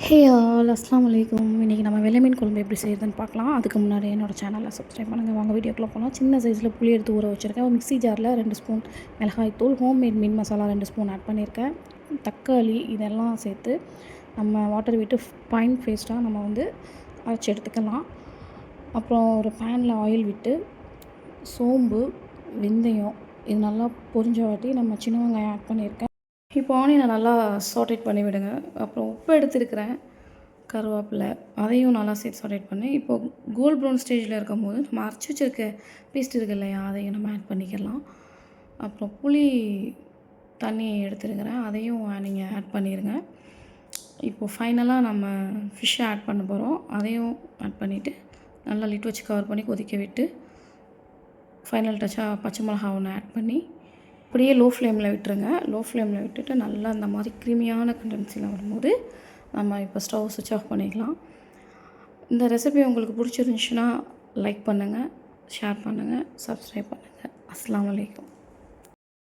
Hey all அஸ்ஸலாமு அலைக்கும். இன்றைக்கி நம்ம வெள்ளை மீன் குழம்பு எப்படி செய்யுதுன்னு பார்க்கலாம். அதுக்கு முன்னாடி என்னோடய சேனலை சப்ஸ்கிரைப் பண்ணுங்கள். வாங்க வீடியோக்குள்ளே போகலாம். சின்ன சைஸில் புளி எடுத்து ஊற வச்சுருக்கேன். ஒரு மிக்ஸி ஜாரில் 2 ஸ்பூன் மிளகாய்த்தூள், ஹோம்மேட் மீன் மசாலா 2 ஸ்பூன் ஆட் பண்ணியிருக்கேன். தக்காளி இதெல்லாம் சேர்த்து நம்ம வாட்டர் விட்டு ஃபைன் பேஸ்ட்டாக நம்ம அரைச்சி எடுத்துக்கலாம். அப்புறம் ஒரு பேனில் ஆயில் விட்டு சோம்பு, வெந்தயம் இது நல்லா பொரிஞ்ச வாட்டி நம்ம சின்ன வெங்காயம் ஆட் பண்ணியிருக்கேன். இப்போ ஆனியனை நல்லா சாட்டேட் பண்ணி விடுங்க. அப்புறம் உப்பு எடுத்துருக்கிறேன், கருவேப்பிலை அதையும் நல்லா சேர்த்து சாட்டேட் பண்ணி இப்போது கோல்ட் ப்ரௌன் ஸ்டேஜில் இருக்கும்போது நம்ம அரைச்சி வச்சுருக்க பேஸ்ட் இருக்குது இல்லையா, அதையும் நம்ம ஆட் பண்ணிக்கலாம். அப்புறம் புளி தண்ணி எடுத்துருக்கிறேன், அதையும் நீங்கள் ஆட் பண்ணிடுங்க. இப்போது ஃபைனலாக நம்ம ஃபிஷ்ஷை ஆட் பண்ண போகிறோம். அதையும் ஆட் பண்ணிவிட்டு நல்லா லிட் வச்சு கவர் பண்ணி கொதிக்க விட்டு ஃபைனல் டச்சாக பச்சை மிளகா ஒன்று ஆட் பண்ணி அப்படியே லோ ஃப்ளேமில் விட்டுருங்க. லோ ஃப்ளேமில் விட்டுட்டு நல்லா இந்த மாதிரி க்ரீமியான கண்டென்சியில் வரும்போது நம்ம இப்போ ஸ்டவ் சுவிட்ச் ஆஃப் பண்ணிக்கலாம். இந்த ரெசிபி உங்களுக்கு பிடிச்சிருந்துச்சுன்னா லைக் பண்ணுங்கள், ஷேர் பண்ணுங்கள், சப்ஸ்கிரைப் பண்ணுங்கள். அஸ்ஸலாமு அலைக்கும்.